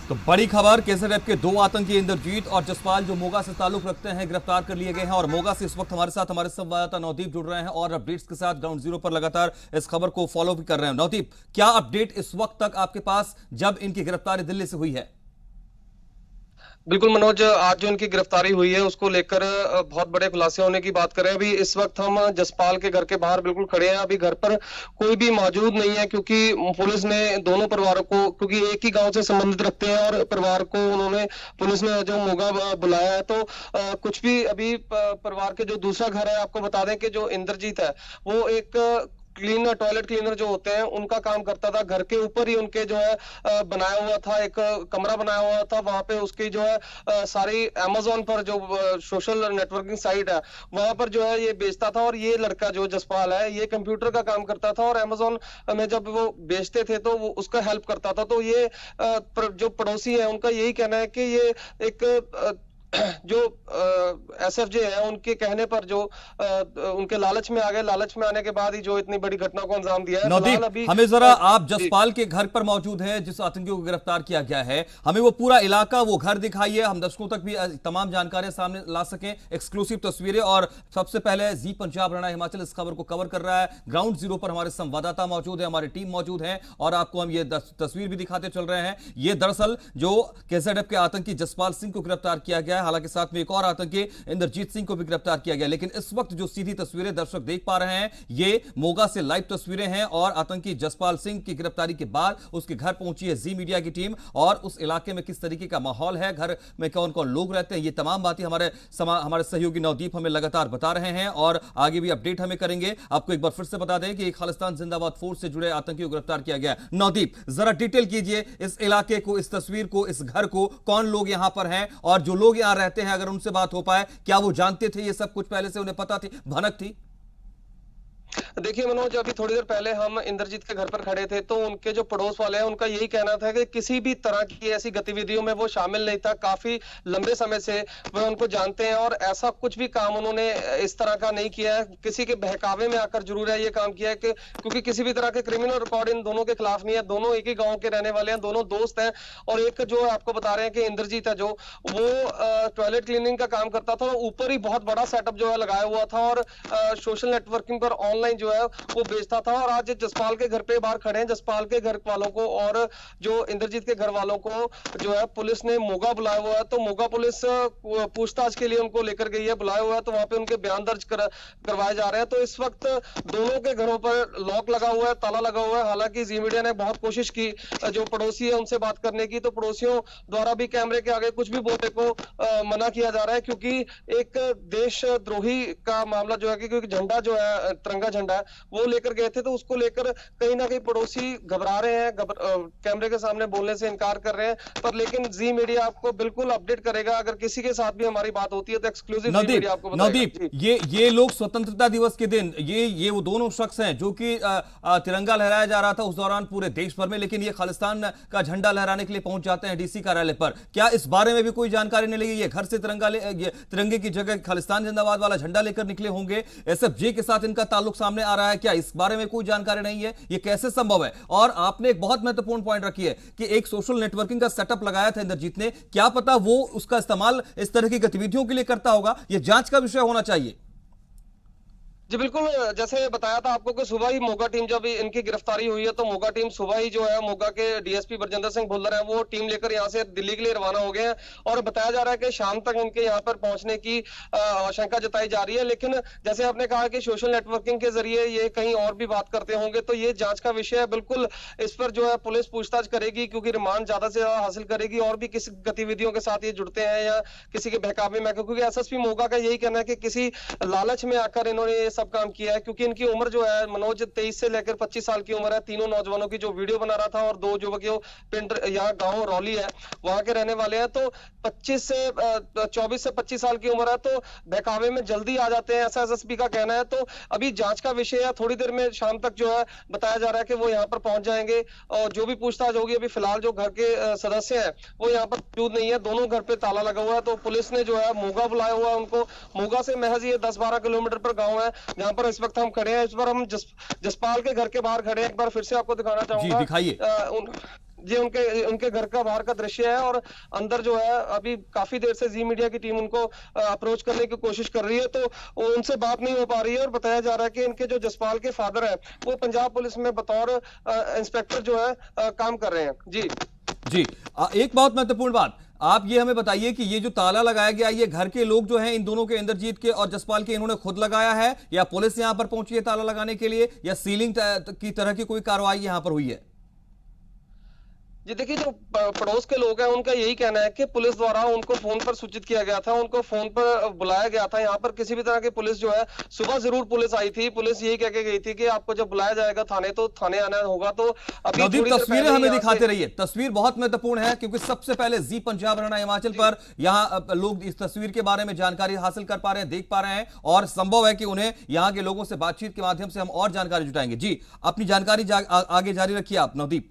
तो बड़ी खबर, केसरएफ के दो आतंकी इंद्रजीत और जसपाल जो मोगा से ताल्लुक रखते हैं गिरफ्तार कर लिए गए हैं। और मोगा से इस वक्त हमारे साथ हमारे संवाददाता नवदीप जुड़ रहे हैं और अपडेट्स के साथ ग्राउंड जीरो पर लगातार इस खबर को फॉलो भी कर रहे हैं। नवदीप, क्या अपडेट इस वक्त तक आपके पास जब इनकी गिरफ्तारी दिल्ली से हुई है? बिल्कुल मनोज, आज जो इनकी गिरफ्तारी हुई है उसको लेकर बहुत बड़े खुलासे होने की बात करें। अभी इस वक्त हम जसपाल के घर के बाहर बिल्कुल खड़े हैं। अभी घर पर कोई भी मौजूद नहीं है क्योंकि पुलिस ने दोनों परिवारों को, क्योंकि एक ही गांव से संबंधित रखते हैं और परिवार को उन्होंने, पुलिस ने जो मोगा बुलाया है, तो कुछ भी अभी परिवार के जो दूसरा घर है, आपको बता दें कि जो इंद्रजीत है वो एक क्लीनर, टॉयलेट क्लीनर जो होते हैं उनका काम करता था। घर के ऊपर ही उनके जो है बनाया हुआ था, एक कमरा बनाया हुआ था। वहां पे उसकी जो है सारी अमेजोन पर जो सोशल नेटवर्किंग साइट है वहां पर जो है ये बेचता था। और ये लड़का जो जसपाल है ये कंप्यूटर का काम करता था और अमेजोन में जब वो बेचते थे तो वो उसका हेल्प करता था। तो ये जो पड़ोसी है उनका यही कहना है कि ये एक जो एसएफजे है उनके कहने पर जो उनके लालच में आ गए, लालच में आने के बाद ही जो इतनी बड़ी घटना को अंजाम दिया है। नवदीप, अभी हमें जरा, आप जसपाल के घर पर मौजूद हैं जिस आतंकियों को गिरफ्तार किया गया है, हमें वो पूरा इलाका, वो घर दिखाइए, हम दर्शकों तक भी तमाम जानकारियां सामने ला सकें, एक्सक्लूसिव तस्वीरें। और सबसे पहले जी पंजाब हरियाणा हिमाचल इस खबर को कवर कर रहा है। ग्राउंड जीरो पर हमारे संवाददाता मौजूद है, हमारी टीम मौजूद है और आपको हम ये तस्वीर भी दिखाते चल रहे हैं। ये दरअसल जो केसरएफ के आतंकी जसपाल सिंह को गिरफ्तार किया गया है, हालांकि साथ में एक और आतंकी इंद्रजीत सिंह को भी गिरफ्तार किया गया। लेकिन इस वक्त जो सीधी तस्वीरें दर्शक देख पा रहे हैं ये मोगा से लाइव तस्वीरें हैं और आतंकी जसपाल सिंह की गिरफ्तारी के बाद उसके घर पहुंची है जी मीडिया की टीम। और उस इलाके में किस तरीके का माहौल है, घर में कौन कौन लोग रहते हैं, ये तमाम बातें हमारे सहयोगी नवदीप हमें लगातार बता रहे हैं और आगे भी अपडेट हमें करेंगे। आपको एक बार फिर से बता दें कि खालिस्तान जिंदाबाद फोर्स से जुड़े आतंकियों को गिरफ्तार किया गया। नवदीप, जरा डिटेल कीजिए इस इलाके को, इस तस्वीर को, इस घर को, कौन लोग यहां पर हैं और जो लोग यहां रहते हैं अगर उनसे बात हो पाए, क्या वो जानते थे ये सब कुछ, पहले से उन्हें पता थी, भनक थी? देखिए मनोज, अभी थोड़ी देर पहले हम इंद्रजीत के घर पर खड़े थे तो उनके जो पड़ोस वाले हैं उनका यही कहना था कि किसी भी तरह की ऐसी गतिविधियों में वो शामिल नहीं था। काफी लंबे समय से वह उनको जानते हैं और ऐसा कुछ भी काम उन्होंने इस तरह का नहीं किया है। किसी के बहकावे में आकर जरूर है ये काम किया है कि क्योंकि किसी भी तरह के क्रिमिनल रिकॉर्ड इन दोनों के खिलाफ नहीं है। दोनों एक ही गाँव के रहने वाले हैं, दोनों दोस्त हैं। और एक जो आपको बता रहे हैं कि इंद्रजीत है जो वो टॉयलेट क्लीनिंग का काम करता था, ऊपर ही बहुत बड़ा सेटअप जो है लगाया हुआ था और सोशल नेटवर्किंग पर ऑनलाइन जो है वो बेचता था। और आज जसपाल के घर पे बाहर खड़े हैं। जसपाल के घर वालों को और जो इंद्रजीत के घर वालों को जो है पुलिस ने मोगा बुलाया हुआ है। तो मोगा पुलिस पूछताछ के लिए उनको लेकर गई है, बुलाया हुआ है, तो वहां पे उनके बयान दर्ज करवाए जा रहे हैं। तो इस वक्त दोनों के घरों पर लॉक लगा हुआ है, ताला लगा हुआ है। हालांकि जी मीडिया ने बहुत कोशिश की जो पड़ोसी है उनसे बात करने की, तो पड़ोसियों द्वारा भी कैमरे के आगे कुछ भी बोलने को मना किया जा रहा है क्योंकि एक देशद्रोही का मामला जो है कि क्योंकि झंडा जो है, तिरंगा झंडा है, वो लेकर गए थे। तो उसको लेकर कहीं ना कहीं पड़ोसी घबरा रहे हैं, कैमरे के सामने बोलने से इनकार कर रहे हैं। पर लेकिन जी मीडिया आपको बिल्कुल अपडेट करेगा। अगर किसी के साथ भी हमारी बात होती है तो एक्सक्लूसिव जी मीडिया आपको बताएगा। नवदीप, ये लोग स्वतंत्रता दिवस के दिन, ये वो दोनों शख्स हैं जो कि तिरंगा लहराया जा रहा था उस दौरान पूरे देश भर में, लेकिन ये खालिस्तान का झंडा लहराने के लिए पहुंच जाते हैं डीसी कार्यालय पर। क्या इस बारे में भी कोई जानकारी नहीं लगी? ये घर से तिरंगे की जगह खालिस्तान जिंदाबाद वाला झंडा लेकर निकले होंगे, एसएफजे के साथ इनका ताल्लुक सामने आ रहा है, क्या इस बारे में कोई जानकारी नहीं है? ये कैसे संभव है? और आपने एक बहुत महत्वपूर्ण पॉइंट रखी है कि एक सोशल नेटवर्किंग का सेटअप लगाया था इंद्रजीत ने, क्या पता वो उसका इस्तेमाल इस तरह की गतिविधियों के लिए करता होगा। यह जांच का विषय होना चाहिए। जी बिल्कुल, जैसे बताया था आपको कि सुबह ही मोगा टीम, जब इनकी गिरफ्तारी हुई है तो मोगा टीम सुबह ही जो है मोगा के डीएसपी बरजिंदर सिंह भुल्लर है वो टीम लेकर यहाँ से दिल्ली के लिए रवाना हो गए हैं। और बताया जा रहा है कि शाम तक इनके यहाँ पर पहुंचने की आशंका जताई जा रही है। लेकिन जैसे आपने कहा कि सोशल नेटवर्किंग के जरिए ये कहीं और भी बात करते होंगे तो ये जांच का विषय है। बिल्कुल इस पर जो है पुलिस पूछताछ करेगी क्योंकि रिमांड ज्यादा से ज्यादा हासिल करेगी और भी किस गतिविधियों के साथ ये जुड़ते हैं या किसी के बहकावे में, क्योंकि एसएसपी मोगा का यही कहना है कि किसी लालच में आकर इन्होंने ये सब काम किया है। क्योंकि इनकी उम्र जो है मनोज 23 से लेकर 25 साल की उम्र है। तीनों नौजवानों की जो वीडियो बना रहा था और दो युवक पिंड यहाँ गांव रौली है वहां के रहने वाले हैं। तो 24 से 25 साल की उम्र है तो बहकावे में जल्दी आ जाते हैं, ऐसा एसएसपी का कहना है। तो अभी जांच का विषय है, थोड़ी देर में शाम तक जो है बताया जा रहा है कि वो यहाँ पर पहुंच जाएंगे और जो भी पूछताछ होगी। अभी फिलहाल जो घर के सदस्य हैं वो यहाँ पर मौजूद नहीं है, दोनों घर पे ताला लगा हुआ है। तो पुलिस ने जो है मोगा बुलाया हुआ है उनको। मोगा से महज ये 10-12 किलोमीटर पर गाँव है जहाँ पर इस वक्त हम खड़े हैं। इस बार हम जसपाल के घर के बाहर खड़े हैं। एक बार फिर से आपको दिखाना चाहूंगा। जी दिखाइए। ये उनके घर का बाहर का दृश्य है और अंदर जो है अभी काफी देर से जी मीडिया की टीम उनको अप्रोच करने की कोशिश कर रही है, तो उनसे बात नहीं हो पा रही है। और बताया जा रहा है कि इनके जो जसपाल के फादर है वो पंजाब पुलिस में बतौर इंस्पेक्टर जो है काम कर रहे हैं। जी जी, एक बहुत महत्वपूर्ण बात आप ये हमें बताइए कि ये जो ताला लगाया गया, ये घर के लोग जो हैं इन दोनों के, इंद्रजीत के और जसपाल के, इन्होंने खुद लगाया है या पुलिस यहां पर पहुंची है ताला लगाने के लिए, या सीलिंग की तरह की कोई कार्रवाई यहां पर हुई है? जी देखिए, जो पड़ोस के लोग हैं उनका यही कहना है कि पुलिस द्वारा उनको फोन पर सूचित किया गया था, उनको फोन पर बुलाया गया था। यहाँ पर किसी भी तरह की पुलिस जो है, सुबह जरूर पुलिस आई थी, पुलिस यही कह के गई थी कि आपको जब बुलाया जाएगा थाने तो थाने आना होगा। तो अभी नवदीप, तस्वीरें हमें दिखाते रहिए, तस्वीर बहुत महत्वपूर्ण है क्योंकि सबसे पहले जी पंजाब हरियाणा हिमाचल पर यहाँ लोग इस तस्वीर के बारे में जानकारी हासिल कर पा रहे हैं, देख पा रहे हैं, और संभव है कि उन्हें यहाँ के लोगों से बातचीत के माध्यम से हम और जानकारी जुटाएंगे। जी, अपनी जानकारी आगे जारी रखिए आप नवदीप।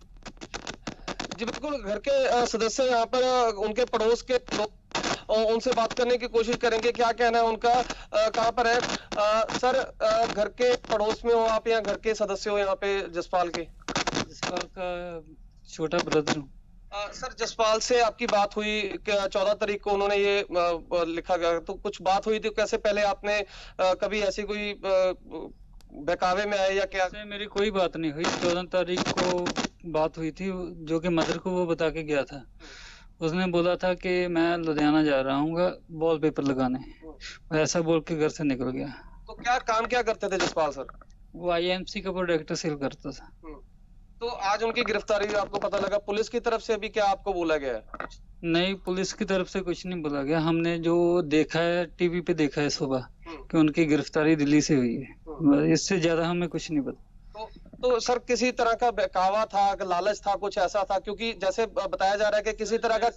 जी बिल्कुल, घर के सदस्य यहाँ पर उनके पड़ोस के लोग उनसे बात करने की कोशिश करेंगे, क्या कहना है उनका, कहाँ पर है सर? घर के पड़ोस में हो आप या घर के सदस्य हो यहाँ पे जसपाल के? जसपाल का छोटा ब्रदर हूँ। सर, जसपाल से आपकी बात हुई 14 तारीख को, उन्होंने ये लिखा गया, तो कुछ बात हुई थी कैसे? पहले आपने कभी ऐसी कोई बहकावे में आए या क्या? मेरी कोई बात नहीं हुई। 14 तारीख को बात हुई थी, जो कि मदर को वो बता के गया था। उसने बोला था कि मैं लुधियाना जा रहा हूँ वॉलपेपर लगाने, ऐसा बोल के घर से निकल गया। तो क्या काम क्या करते थे जसपाल सर? वो IMC का प्रोडक्ट सेल करता था। तो आज उनकी गिरफ्तारी आपको पता लगा, पुलिस की तरफ से अभी क्या आपको बोला गया है? नहीं, पुलिस की तरफ से कुछ नहीं बोला गया। हमने जो देखा है, टीवी पे देखा है सुबह कि उनकी गिरफ्तारी दिल्ली से हुई है, इससे ज्यादा हमें कुछ नहीं पता। तो सर, किसी तरह का बहकावा था, लालच था, कुछ ऐसा था? क्योंकि जैसे बताया जा रहा है कि किसी तरह का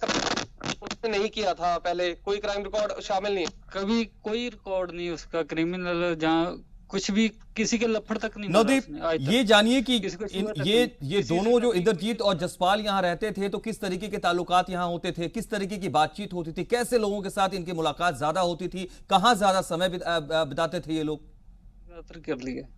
नहीं किया था, पहले कोई क्राइम रिकॉर्ड शामिल नहीं, कभी कोई रिकॉर्ड नहीं उसका क्रिमिनल, जहाँ कुछ भी किसी के लफड़ तक नहीं। नवदीप, ये जानिए कि ये दोनों जो इंद्रजीत और जसपाल यहाँ रहते थे, तो किस तरीके के ताल्लुकात यहाँ होते थे, किस तरीके की बातचीत होती थी, कैसे लोगों के साथ इनकी मुलाकात ज्यादा होती थी, कहाँ ज्यादा समय बिताते थे ये लोग? कर लिया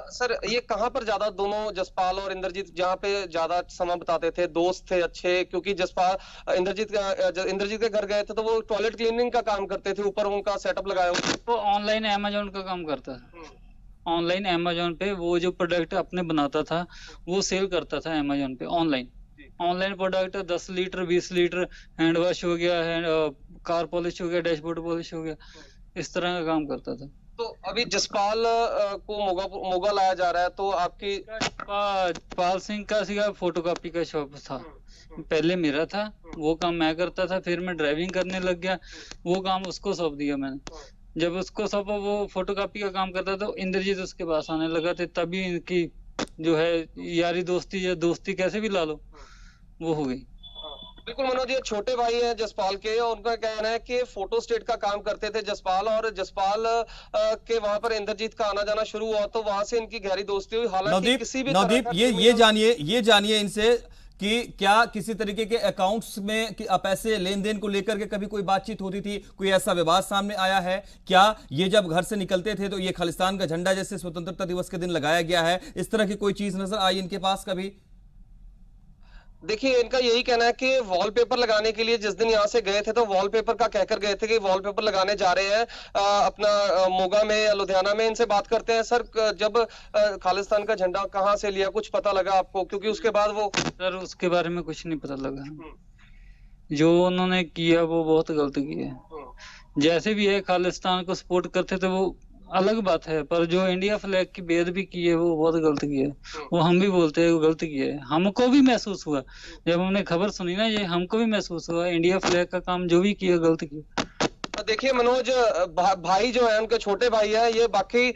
सर, ये कहाँ पर ज्यादा दोनों जसपाल और इंद्रजीत जहाँ पे ज्यादा समय बिताते थे, दोस्त थे अच्छे? क्योंकि जसपाल इंद्रजीत के घर गए थे तो वो टॉयलेट क्लीनिंग का काम करते थे, ऊपर उनका सेटअप लगाया हुआ। वो ऑनलाइन अमेजोन का काम करता था। ऑनलाइन अमेजोन पे वो जो प्रोडक्ट अपने बनाता था वो सेल करता था अमेजोन पे। Online product 10 litre 20 litre hand wash हो गया, कार पॉलिश हो गया, डैशबोर्ड पॉलिश हो गया, इस तरह का काम करता था। तो अभी जसपाल को मोगा लाया जा रहा है, तो आपकी पाल सिंह का सीधा फोटोकॉपी का शॉप था, पहले मेरा था, वो काम मैं करता था, फिर मैं ड्राइविंग करने लग गया, वो काम उसको सौंप दिया मैंने। जब उसको सौंपा, वो फोटोकॉपी का काम करता था, तो इंद्रजीत उसके पास आने लगा थे, तभी इनकी जो है यारी दोस्ती या दोस्ती कैसे भी ला लो, वो हो गई। बिल्कुल मनोज, ये छोटे भाई हैं जसपाल के, और उनका कहना है कि फोटो स्टेट का काम करते थे जसपाल, और जसपाल के वहां पर इंद्रजीत का आना जाना शुरू हुआ, तो वहां से इनकी गहरी दोस्ती हुई। हालांकि किसी भी नवदीप, ये जानिए इनसे कि क्या किसी तरीके के अकाउंट्स में पैसे लेन देन को लेकर के कभी कोई बातचीत होती थी, कोई ऐसा विवाद सामने आया है क्या? ये जब घर से निकलते थे तो ये खालिस्तान का झंडा जैसे स्वतंत्रता दिवस के दिन लगाया गया है, इस तरह की कोई चीज नजर आई इनके पास कभी? देखिए, इनका यही कहना है कि वॉलपेपर लगाने के लिए जिस दिन यहाँ से गए थे तो वॉलपेपर का कहकर गए थे कि वॉलपेपर लगाने जा रहे हैं अपना मोगा में या लुधियाना में। इनसे बात करते हैं। सर, जब खालिस्तान का झंडा कहाँ से लिया, कुछ पता लगा आपको? क्योंकि उसके बाद वो सर, उसके बारे में कुछ नहीं पता लगा। जो उन्होंने किया वो बहुत गलत किया। जैसे भी है, खालिस्तान को सपोर्ट करते थे वो अलग बात है, पर जो इंडिया फ्लैग की बेअदबी की है वो बहुत गलत किया है। वो हम भी बोलते हैं वो गलत किया है। हमको भी महसूस हुआ जब हमने खबर सुनी ना, ये हमको भी महसूस हुआ इंडिया फ्लैग का काम जो भी किया गलत किया। देखिए मनोज, भाई जो है उनके छोटे भाई है, ये बाकी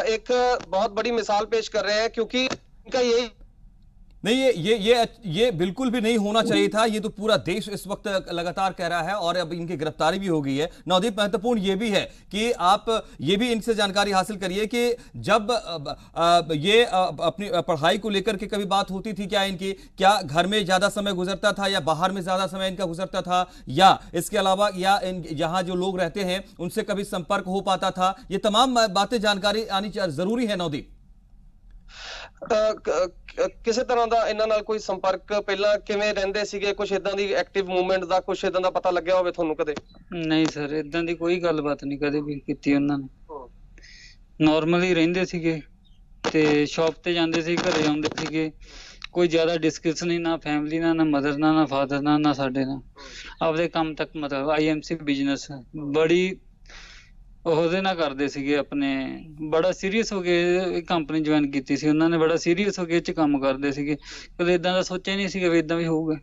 एक बहुत बड़ी मिसाल पेश कर रहे हैं, क्योंकि इनका यही नहीं, ये बिल्कुल भी नहीं होना चाहिए था। ये तो पूरा देश इस वक्त लगातार कह रहा है और अब इनकी गिरफ्तारी भी हो गई है। नवदीप, महत्वपूर्ण ये भी है कि आप ये भी इनसे जानकारी हासिल करिए कि जब ये अपनी पढ़ाई को लेकर के कभी बात होती थी क्या इनकी, क्या घर में ज्यादा समय गुजरता था या बाहर में ज्यादा समय इनका गुजरता था, या इसके अलावा या यहाँ जो लोग रहते हैं उनसे कभी संपर्क हो पाता था? ये तमाम बातें जानकारी आनी जरूरी है नवदीप। ਕਿਸੇ ਤਰ੍ਹਾਂ ਦਾ ਇਹਨਾਂ ਨਾਲ ਕੋਈ ਸੰਪਰਕ ਪਹਿਲਾਂ ਕਿਵੇਂ ਰਹਿੰਦੇ ਸੀਗੇ, ਕੁਝ ਇਦਾਂ ਦੀ ਐਕਟਿਵ ਮੂਵਮੈਂਟ ਦਾ ਕੁਝ ਇਦਾਂ ਦਾ ਪਤਾ ਲੱਗਿਆ ਹੋਵੇ ਤੁਹਾਨੂੰ ਕਦੇ? ਨਹੀਂ ਸਰ, ਇਦਾਂ ਦੀ ਕੋਈ ਗੱਲਬਾਤ ਨਹੀਂ ਕਦੇ ਵੀ ਕੀਤੀ ਉਹਨਾਂ ਨੇ। ਨਾਰਮਲੀ ਰਹਿੰਦੇ ਸੀਗੇ ਤੇ ਸ਼ਾਪ ਤੇ ਜਾਂਦੇ ਸੀ, ਘਰੇ ਆਉਂਦੇ ਸੀਗੇ। ਕੋਈ ਜ਼ਿਆਦਾ ਡਿਸਕਸ ਨਹੀਂ, ਨਾ ਫੈਮਿਲੀ ਨਾਲ, ਨਾ ਮਦਰ ਨਾਲ, ਨਾ ਫਾਦਰ ਨਾਲ, ਨਾ ਸਾਡੇ ਨਾਲ। ਆਪਦੇ ਕੰਮ ਤੱਕ ਮਤਲਬ IMC ਬਿਜ਼ਨਸ ਬੜੀ ਉਹਦੇ ਨਾਲ ਕਰਦੇ ਸੀਗੇ ਆਪਣੇ। ਬੜਾ ਸੀਰੀਅਸ ਹੋ ਕੇ ਕੰਪਨੀ ਜੁਆਇਨ ਕੀਤੀ ਸੀ ਉਹਨਾਂ ਨੇ, बड़ा सीरियस हो के ਇਹ 'ਚ ਕੰਮ ਕਰਦੇ ਸੀਗੇ। ਕਦੇ ਇਦਾਂ ਦਾ ਸੋਚਿਆ ਨਹੀਂ ਸੀਗਾ ਵੀ ਇਦਾਂ भी होगा।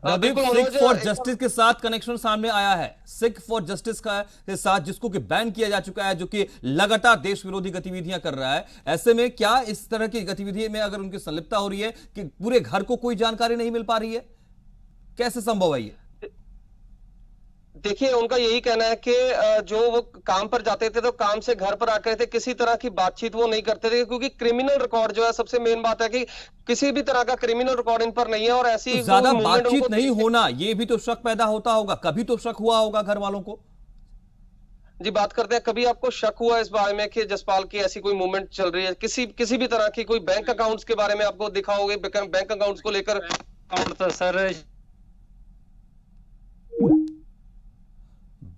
नवदीप, सिख फॉर जस्टिस के साथ कनेक्शन सामने आया है, सिख फॉर जस्टिस का के साथ, जिसको कि बैन किया जा चुका है, जो कि लगातार देश विरोधी गतिविधियां कर रहा है। ऐसे में क्या इस तरह की गतिविधि में अगर उनकी संलिप्तता हो रही है कि पूरे घर को कोई जानकारी नहीं मिल पा रही है, कैसे संभव है ये? देखिए, उनका यही कहना है कि जो वो काम पर जाते थे तो काम से घर पर आकर थे, किसी तरह की बातचीत वो नहीं करते थे, क्योंकि क्रिमिनल रिकॉर्ड जो है, सबसे मेन बात है कि किसी भी तरह का क्रिमिनल रिकॉर्ड इन पर नहीं है। और ऐसी तो ज्यादा बातचीत नहीं होना, ये भी तो शक पैदा होता होगा, कभी तो शक हुआ होगा घर वालों को। जी, बात करते हैं, कभी आपको शक हुआ इस बारे में कि जसपाल की ऐसी कोई मूवमेंट चल रही है, किसी भी तरह की? कोई बैंक अकाउंट्स के बारे में आपको दिखा होगा, बैंक अकाउंट्स को लेकर? अकाउंट तो सर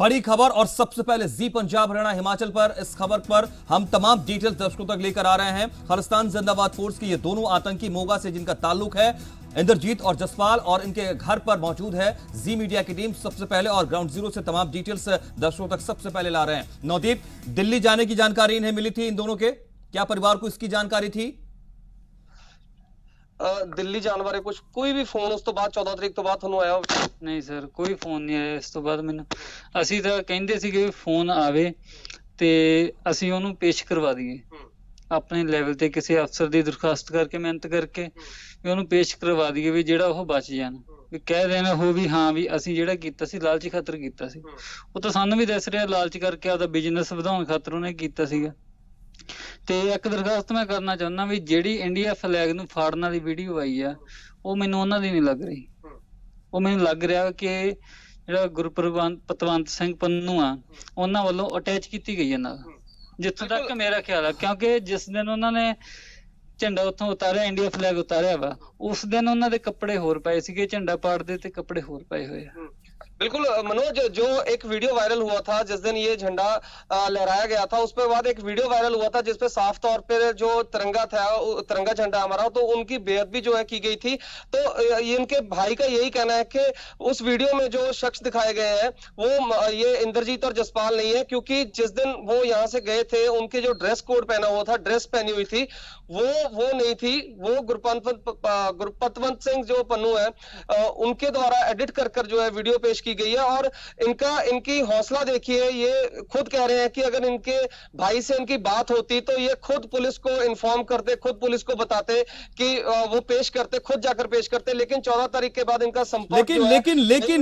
बड़ी खबर, और सबसे पहले जी पंजाब हरियाणा हिमाचल पर इस खबर पर हम तमाम डिटेल्स दर्शकों तक लेकर आ रहे हैं। खालिस्तान जिंदाबाद फोर्स के ये दोनों आतंकी मोगा से जिनका ताल्लुक है, इंद्रजीत और जसपाल, और इनके घर पर मौजूद है जी मीडिया की टीम सबसे पहले, और ग्राउंड जीरो से तमाम डिटेल्स दर्शकों तक सबसे पहले ला रहे हैं। नवदीप, दिल्ली जाने की जानकारी इन्हें मिली थी, इन दोनों के क्या परिवार को इसकी जानकारी थी? ਦਿੱਲੀ ਜਾਣ ਬਾਰੇ ਕੁਝ ਕੋਈ ਵੀ ਫੋਨ ਉਸ ਤੋਂ ਬਾਅਦ 14 ਤਰੀਕ ਤੋਂ ਬਾਅਦ ਤੁਹਾਨੂੰ ਆਇਆ? ਨਹੀਂ ਸਰ, ਕੋਈ ਫੋਨ ਨਹੀਂ ਆਇਆ ਇਸ ਤੋਂ ਬਾਅਦ ਮੈਨੂੰ। ਅਸੀਂ ਤਾਂ ਕਹਿੰਦੇ ਸੀਗੇ ਵੀ ਫੋਨ ਆਵੇ ਤੇ ਅਸੀਂ ਉਹਨੂੰ ਪੇਸ਼ ਕਰਵਾ ਦਈਏ ਆਪਣੇ ਲੈਵਲ ਤੇ, ਕਿਸੇ ਅਫਸਰ ਦੀ ਦਰਖਾਸਤ ਕਰਕੇ, ਮਿਹਨਤ ਕਰਕੇ ਵੀ ਉਹਨੂੰ ਪੇਸ਼ ਕਰਵਾ ਦਈਏ ਵੀ ਜਿਹੜਾ ਉਹ ਬਚ ਜਾਣ, ਵੀ ਕਹਿ ਦੇਣਾ ਉਹ ਵੀ ਹਾਂ ਵੀ ਅਸੀਂ ਜਿਹੜਾ ਕੀਤਾ ਸੀ ਲਾਲਚੀ ਖਾਤਰ ਕੀਤਾ ਸੀ। ਉਹ ਤਾਂ ਸਾਨੂੰ ਵੀ ਦੱਸ ਰਿਹਾ ਲਾਲਚ ਕਰਕੇ ਆਪਦਾ ਬਿਜ਼ਨਸ ਵਧਾਉਣ ਖਾਤਰ ਉਹਨੇ ਕੀਤਾ ਸੀਗਾ। ਤੇ ਇੱਕ ਦਰਖਾਸਤ ਮੈਂ ਕਰਨਾ ਚਾਹੁੰਦਾ ਵੀ ਜਿਹੜੀ ਇੰਡੀਆ ਫਲੈਗ ਨੂੰ ਫਾੜਨ ਵਾਲੀ ਵੀਡੀਓ ਆਈ ਆ, ਉਹ ਮੈਨੂੰ ਉਹਨਾਂ ਦੀ ਨਹੀਂ ਲੱਗ ਰਹੀ। ਉਹ ਮੈਨੂੰ ਲੱਗ ਰਿਹਾ ਕਿ ਜਿਹੜਾ ਗੁਰਪਤਵੰਤ ਸਿੰਘ ਪੰਨੂ ਆ, ਉਹਨਾਂ ਵੱਲੋਂ ਅਟੈਚ ਕੀਤੀ ਗਈ ਹੈ ਨਾਲ, ਜਿੱਥੋਂ ਤੱਕ ਮੇਰਾ ਖਿਆਲ ਆ। ਕਿਉਂਕਿ ਜਿਸ ਦਿਨ ਉਹਨਾਂ ਨੇ ਝੰਡਾ ਉੱਥੋਂ ਉਤਾਰਿਆ, ਇੰਡੀਆ ਫਲੈਗ ਉਤਾਰਿਆ ਵਾ, ਉਸ ਦਿਨ ਉਹਨਾਂ ਦੇ ਕੱਪੜੇ ਹੋਰ ਪਏ ਸੀਗੇ, ਝੰਡਾ ਪਾੜਦੇ ਤੇ ਕੱਪੜੇ ਹੋਰ ਪਏ होए ਆ। बिल्कुल मनोज, जो एक वीडियो वायरल हुआ था जिस दिन ये झंडा लहराया गया था, उस पर बाद एक वीडियो वायरल हुआ था जिसपे साफ तौर पे जो तिरंगा था, तिरंगा झंडा हमारा, तो उनकी बेअदबी जो है की गई थी। तो इनके भाई का यही कहना है कि उस वीडियो में जो शख्स दिखाए गए हैं वो ये इंद्रजीत और जसपाल नहीं है, क्योंकि जिस दिन वो यहाँ से गए थे उनके जो ड्रेस कोड पहना हुआ था, ड्रेस पहनी हुई थी, वो नहीं थी। वो गुरपतवंत सिंह जो पन्नू है, उनके द्वारा एडिट कर जो है वीडियो पेश की गई है। और इनकी हौसला देखिए, ये खुद कह रहे हैं कि अगर इनके भाई से इनकी बात होती तो ये खुद पुलिस को इन्फॉर्म करते, खुद पुलिस को बताते कि वो पेश करते, खुद जाकर पेश करते। लेकिन 14 तारीख के बाद इनका संपर्क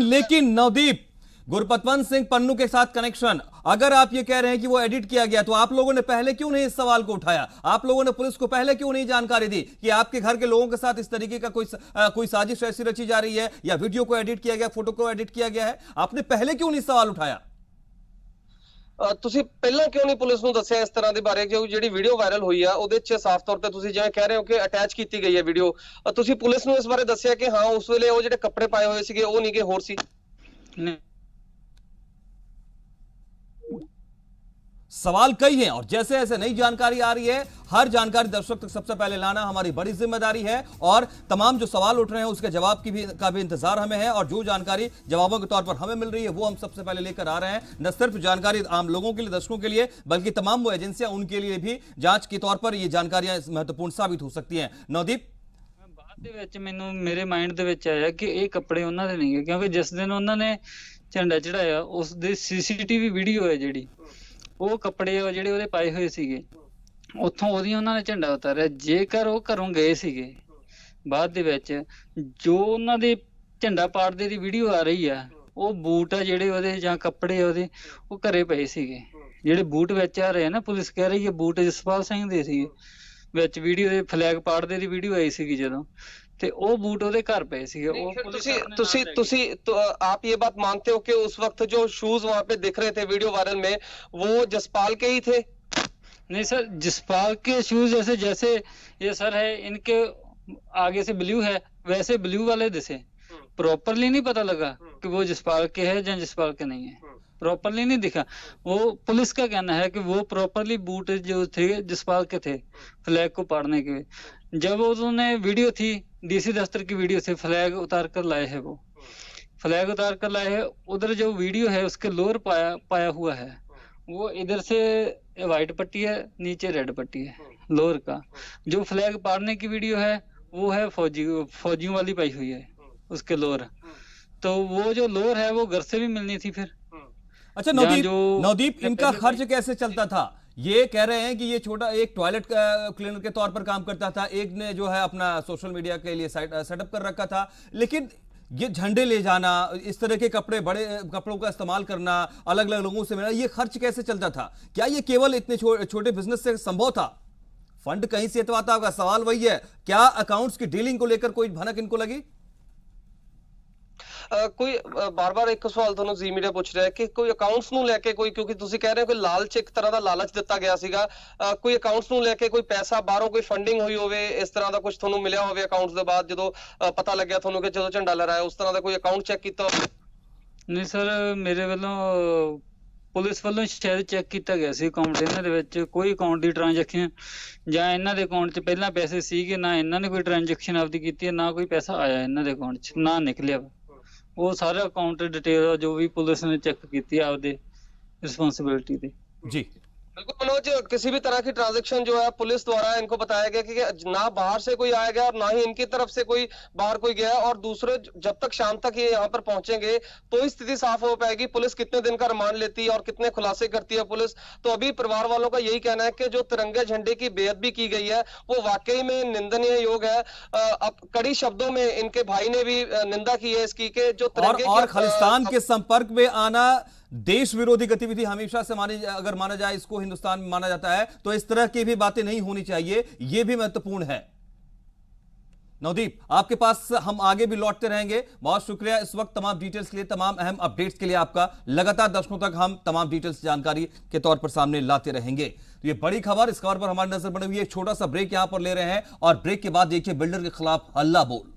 लेकिन नवदीप, गुरपतवंत सिंह पन्नू के साथ कनेक्शन, अगर आप ये कह रहे हैं कि वो एडिट किया गया, तो आप लोगों ने पहले क्यों नहीं इस सवाल को उठाया? आप लोगों ने पुलिस को पहले क्यों नहीं जानकारी दी कि आपके घर के लोगों के साथ इस तरीके का कोई साजिश ऐसी रची जा रही है, या वीडियो को एडिट किया गया, फोटो को एडिट किया गया है? आपने पहले क्यों नहीं सवाल उठाया? ਤੁਸੀਂ ਪਹਿਲਾਂ ਕਿਉਂ ਨਹੀਂ ਪੁਲਿਸ ਨੂੰ ਦੱਸਿਆ ਇਸ ਤਰ੍ਹਾਂ ਦੇ ਬਾਰੇ? ਕਿਉਂਕਿ ਜਿਹੜੀ ਵੀਡੀਓ ਵਾਇਰਲ ਹੋਈ ਆ ਉਹਦੇ 'ਚ ਸਾਫ਼ ਤੌਰ ਤੇ ਤੁਸੀਂ ਜਿਵੇਂ ਕਹਿ ਰਹੇ ਹੋ ਕਿ ਅਟੈਚ ਕੀਤੀ ਗਈ ਹੈ ਵੀਡੀਓ, ਤੁਸੀਂ ਪੁਲਿਸ ਨੂੰ ਇਸ ਬਾਰੇ ਦੱਸਿਆ ਕਿ ਹਾਂ ਉਸ ਵੇਲੇ ਉਹ ਜਿਹੜੇ ਕੱਪੜੇ ਪਾਏ ਹੋਏ ਸੀਗੇ ਉਹ ਨਹੀਂ ਕਿ ਹੋਰ ਸੀ? सवाल कई हैं, और जैसे जैसे नई जानकारी आ रही है, हर जानकारी दर्शक तक सबसे पहले लाना हमारी बड़ी जिम्मेदारी है। और तमाम जो सवाल उठ रहे हैं उसके जवाब का भी इंतजार हमें है, और जो जानकारी जवाबों के तौर पर हमें मिल रही है वो हम सबसे पहले लेकर आ रहे हैं। न सिर्फ जानकारी आम लोगों के लिए, दर्शकों के लिए, बल्कि तमाम वो एजेंसियां, उनके लिए भी जांच के तौर पर ये जानकारियां महत्वपूर्ण साबित हो सकती हैं। नवदीप, ਬਾਅਦ ਦੇ ਵਿੱਚ ਮੈਨੂੰ ਮੇਰੇ ਮਾਈਂਡ ਦੇ ਵਿੱਚ ਆਇਆ ਕਿ ਇਹ ਕੱਪੜੇ ਉਹਨਾਂ ਦੇ ਨਹੀਂ ਹੈ, ਕਿਉਂਕਿ ਜਿਸ ਦਿਨ ਉਹਨਾਂ ਨੇ ਝੰਡਾ ਚੜਾਇਆ ਉਸ ਦੇ CCTV ਵੀਡੀਓ ਹੈ ਜਿਹੜੀ, ਉਹ ਕੱਪੜੇ ਜਿਹੜੇ ਉਹਦੇ ਪਾਏ ਹੋਏ ਸੀਗੇ, ਉੱਥੋਂ ਉਹਦੀਆਂ ਉਹਨਾਂ ਨੇ ਝੰਡਾ ਉਤਾਰਿਆ। ਜੇਕਰ ਉਹ ਘਰੋਂ ਗਏ ਸੀਗੇ ਬਾਅਦ ਦੇ ਵਿੱਚ, ਜੋ ਉਹਨਾਂ ਦੇ ਝੰਡਾ ਪਾੜਦੇ ਦੀ ਵੀਡੀਓ ਆ ਰਹੀ ਆ, ਉਹ ਬੂਟ ਆ ਜਿਹੜੇ ਉਹਦੇ ਜਾਂ ਕੱਪੜੇ ਉਹਦੇ, ਉਹ ਘਰੇ ਪਏ ਸੀਗੇ। ਜਿਹੜੇ ਬੂਟ ਵਿੱਚ ਆ ਰਹੇ ਆ ਨਾ, ਪੁਲਿਸ ਕਹਿ ਰਹੀ ਹੈ ਬੂਟ ਜਸਪਾਲ ਸਿੰਘ ਦੇ ਸੀਗੇ। ਵਿੱਚ ਵੀਡੀਓ ਦੇ ਫਲੈਗ ਪਾੜਦੇ ਦੀ ਵੀਡੀਓ ਆਈ ਸੀਗੀ ਜਦੋਂ, ਤੇ ਉਹ ਬੂਟ ਉਹਦੇ ਘਰ ਪਏ ਸੀਗੇ। आप ये बात मानते हो कि उस वक्त जो शूज वहां पे दिख रहे थे वीडियो वायरल में, वो जसपाल के ही थे? नहीं सर, जसपाल के शूज जैसे जैसे ये सर है, इनके आगे से ब्लू है, वैसे ब्लू वाले दिसे। प्रॉपरली नहीं पता लगा कि वो जसपाल के है या जसपाल के नहीं है, प्रॉपरली नहीं दिखा। वो पुलिस का कहना है कि वो प्रॉपरली बूट जो थे जसपाल के थे फ्लैग को पाड़ने के। जब उन्होंने वीडियो थी, डीसी दफ्तर की वीडियो से फ्लैग उतार कर लाए हैं, वो फ्लैग उतार कर लाए हैं। उधर जो वीडियो है उसके लोअर पाया हुआ है, वो इधर से व्हाइट पट्टी है, नीचे रेड पट्टी है लोअर का। जो फ्लैग पाड़ने की वीडियो है वो है फौजियों वाली पाई हुई है उसके लोअर। तो वो जो लोअर है वो घर से भी मिलनी थी फिर। अच्छा नवदीप, इनका खर्च कैसे चलता था? ये कह रहे हैं कि ये छोटा एक टॉयलेट क्लीनर के तौर पर काम करता था, एक ने जो है अपना सोशल मीडिया के लिए सेटअप कर रखा था, लेकिन ये झंडे ले जाना, इस तरह के कपड़े, बड़े कपड़ों का इस्तेमाल करना, अलग अलग लोगों से मिलना, ये खर्च कैसे चलता था? क्या ये केवल इतने छोटे बिजनेस से संभव था? फंड कहीं से तो आता होगा। सवाल वही है, क्या अकाउंट्स की डीलिंग को लेकर कोई भनक इनको लगी? ਕੋਈ ਬਾਰ-ਬਾਰ ਇੱਕ ਸਵਾਲ ਤੁਹਾਨੂੰ ਜੀ ਮੀਡੀਆ ਪੁੱਛ ਰਿਹਾ ਹੈ ਕਿ ਕੋਈ ਅਕਾਊਂਟਸ ਨੂੰ ਲੈ ਕੇ ਕੋਈ, ਕਿਉਂਕਿ ਤੁਸੀਂ ਕਹਿ ਰਹੇ ਹੋ ਕਿ ਲਾਲਚ, ਇੱਕ ਤਰ੍ਹਾਂ ਦਾ ਲਾਲਚ ਦਿੱਤਾ ਗਿਆ ਸੀਗਾ, ਕੋਈ ਅਕਾਊਂਟਸ ਨੂੰ ਲੈ ਕੇ ਕੋਈ ਪੈਸਾ ਬਾਹਰੋਂ ਕੋਈ ਫੰਡਿੰਗ ਹੋਈ ਹੋਵੇ, ਇਸ ਤਰ੍ਹਾਂ ਦਾ ਕੁਝ ਤੁਹਾਨੂੰ ਮਿਲਿਆ ਹੋਵੇ ਅਕਾਊਂਟਸ ਦੇ ਬਾਅਦ, ਜਦੋਂ ਪਤਾ ਲੱਗਿਆ ਤੁਹਾਨੂੰ ਕਿ ਜਦੋਂ ਝੰਡਾ ਲਹਿਰਾਇਆ, ਉਸ ਤਰ੍ਹਾਂ ਦਾ ਕੋਈ ਅਕਾਊਂਟ ਚੈੱਕ ਕੀਤਾ ਹੋਵੇ? ਨਹੀਂ ਸਰ, ਮੇਰੇ ਵੱਲੋਂ ਪੁਲਿਸ ਵੱਲੋਂ ਸ਼ਾਇਦ ਚੈੱਕ ਕੀਤਾ ਗਿਆ ਸੀ ਅਕਾਊਂਟ ਇਹਨਾਂ ਦੇ ਵਿੱਚ, ਕੋਈ ਅਕਾਊਂਟ ਦੀ ਟ੍ਰਾਂਜੈਕਸ਼ਨ ਜਾਂ ਇਹਨਾਂ ਦੇ ਅਕਾਊਂਟ 'ਚ ਪਹਿਲਾਂ ਪੈਸੇ ਸੀਗੇ, ਨਾ ਇਹਨਾਂ ਨੇ ਕੋਈ ਟ੍ਰਾਂਜੈਕਸ਼ਨ ਆਪਦੀ ਕੀਤੀ ਹੈ, ਨਾ ਕੋਈ ਪੈਸਾ ਆਇਆ ਇਹਨਾਂ ਦੇ ਅਕਾਊਂਟ 'ਚ, ਨਾ ਨਿਕਲਿਆ। वो सारे अकाउंट डिटेल जो भी पुलिस ने चेक की आपदे रिस्पांसिबिलिटी थे। जी बिल्कुल मनोज, किसी भी तरह की ट्रांजैक्शन जो है पुलिस द्वारा इनको बताया गया कि ना बाहर से कोई आया गया और ना ही इनकी तरफ से कोई बाहर कोई गया, और दूसरे जब तक शाम तक ये यहाँ पर पहुंचेंगे तो ही स्थिति साफ हो पाएगी। पुलिस कितने दिन का रिमांड लेती है और कितने खुलासे करती है पुलिस। तो अभी परिवार वालों का यही कहना है कि जो तिरंगे झंडे की बेअदबी की गई है वो वाकई में निंदनीय योग है। अब कड़ी शब्दों में इनके भाई ने भी निंदा की है इसकी, कि जो तिरंगे और खालिस्तान के संपर्क में आना देश विरोधी गतिविधि हमेशा से अगर माना जाए, इसको हिंदुस्तान में माना जाता है, तो इस तरह की भी बातें नहीं होनी चाहिए, यह भी महत्वपूर्ण है। नवदीप, आपके पास हम आगे भी लौटते रहेंगे। बहुत शुक्रिया इस वक्त तमाम डिटेल्स के लिए, तमाम अहम अपडेट्स के लिए आपका। लगातार दर्शकों तक हम तमाम डिटेल्स जानकारी के तौर पर सामने लाते रहेंगे। तो ये बड़ी खबर, इस खबर पर हमारी नजर बनी हुई है। एक छोटा सा ब्रेक यहां पर ले रहे हैं और ब्रेक के बाद देखिए बिल्डर के खिलाफ हल्ला बोल।